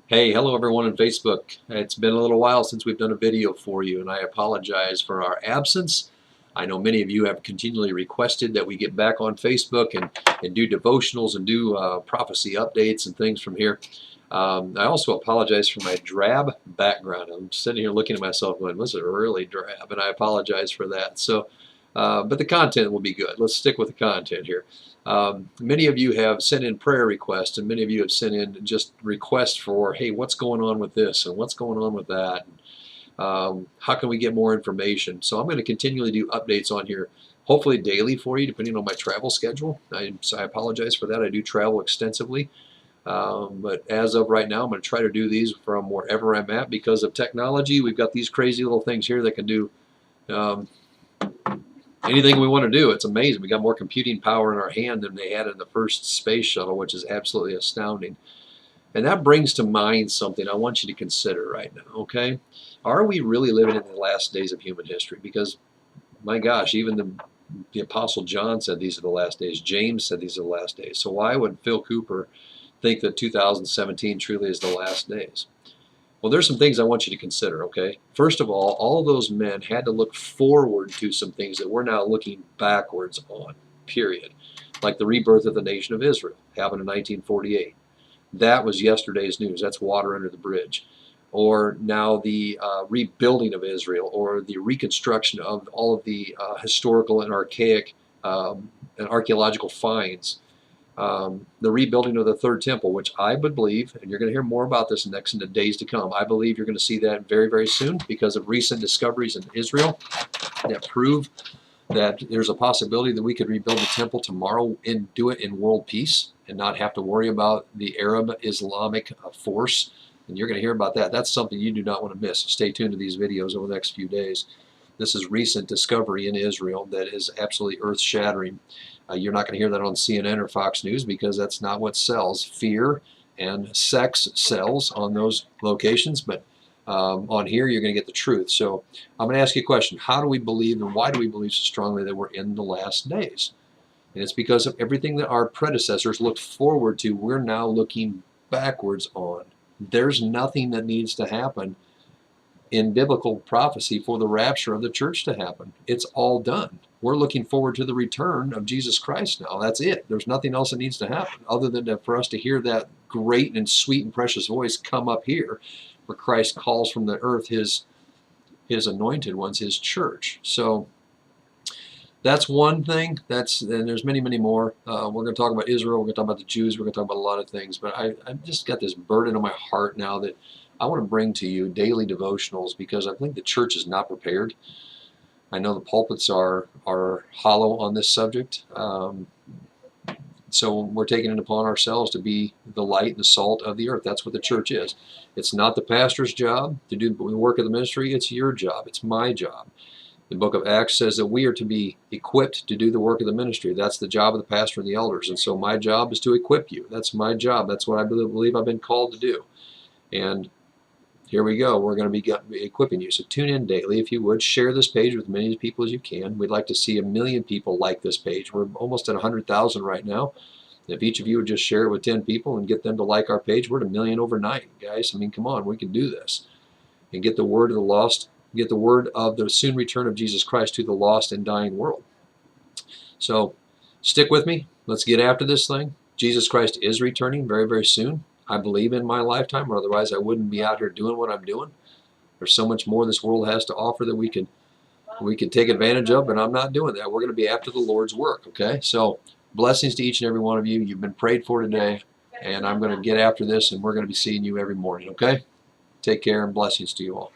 Hey, hello everyone on Facebook. It's been a little while since we've done a video for you, and I apologize for our absence. I know many of you have continually requested that we get back on Facebook and do devotionals and do prophecy updates and things from here. I also apologize for my drab background. I'm sitting here looking at myself going, this is really drab, and I apologize for that. But the content will be good. Let's stick with the content here. Many of you have sent in prayer requests, and many of you have sent in just requests for, hey, what's going on with this and what's going on with that? How can we get more information? So I'm going to continually do updates on here, hopefully daily for you, depending on my travel schedule. So I apologize for that. I do travel extensively. But as of right now, I'm going to try to do these from wherever I'm at because of technology. We've got these crazy little things here that can do um, anything we want to do. It's amazing. We got more computing power in our hand than they had in the first space shuttle, which is absolutely astounding. And that brings to mind something I want you to consider right now, okay? Are we really living in the last days of human history? Because, my gosh, even the Apostle John said these are the last days. James said these are the last days. So why would Phil Cooper think that 2017 truly is the last days? Well, there's some things I want you to consider, okay? First of all those men had to look forward to some things that we're now looking backwards on, period. Like the rebirth of the nation of Israel, happened in 1948. That was yesterday's news. That's water under the bridge. Or now the rebuilding of Israel, or the reconstruction of all of the historical and archaic and archaeological finds. The rebuilding of the third temple, which I would believe, and you're going to hear more about this next in the days to come, I believe you're going to see that very, very soon because of recent discoveries in Israel that prove that there's a possibility that we could rebuild the temple tomorrow and do it in world peace and not have to worry about the Arab Islamic force. And you're going to hear about that. That's something you do not want to miss. Stay tuned to these videos over the next few days. This is recent discovery in Israel that is absolutely earth-shattering. You're not going to hear that on CNN or Fox News because that's not what sells. Fear and sex sells on those locations, but on here you're going to get the truth. So I'm going to ask you a question. How do we believe and why do we believe so strongly that we're in the last days? And it's because of everything that our predecessors looked forward to, we're now looking backwards on. There's nothing that needs to happen in biblical prophecy for the rapture of the church to happen. It's all done. We're looking forward to the return of Jesus Christ now. That's it. There's nothing else that needs to happen other than for us to hear that great and sweet and precious voice come up here where Christ calls from the earth his anointed ones, his church. So that's one thing. And there's many, many more. We're going to talk about Israel. We're going to talk about the Jews. We're going to talk about a lot of things. But I've just got this burden on my heart now that I want to bring to you daily devotionals because I think the church is not prepared. I know the pulpits are hollow on this subject. So we're taking it upon ourselves to be the light and the salt of the earth. That's what the church is. It's not the pastor's job to do the work of the ministry. It's your job. It's my job. The book of Acts says that we are to be equipped to do the work of the ministry. That's the job of the pastor and the elders. And so my job is to equip you. That's my job. That's what I believe I've been called to do. And here we go. We're going to be equipping you. So tune in daily, if you would. Share this page with as many people as you can. We'd like to see 1 million people like this page. We're almost at 100,000 right now. If each of you would just share it with 10 people and get them to like our page, we're at 1 million overnight, guys. I mean, come on, we can do this. And get the word of the lost, get the word of the soon return of Jesus Christ to the lost and dying world. So stick with me. Let's get after this thing. Jesus Christ is returning very, very soon. I believe in my lifetime, or otherwise I wouldn't be out here doing what I'm doing. There's so much more this world has to offer that we could take advantage of, but I'm not doing that. We're going to be after the Lord's work, okay? So blessings to each and every one of you. You've been prayed for today, and I'm going to get after this, and we're going to be seeing you every morning, okay? Take care, and blessings to you all.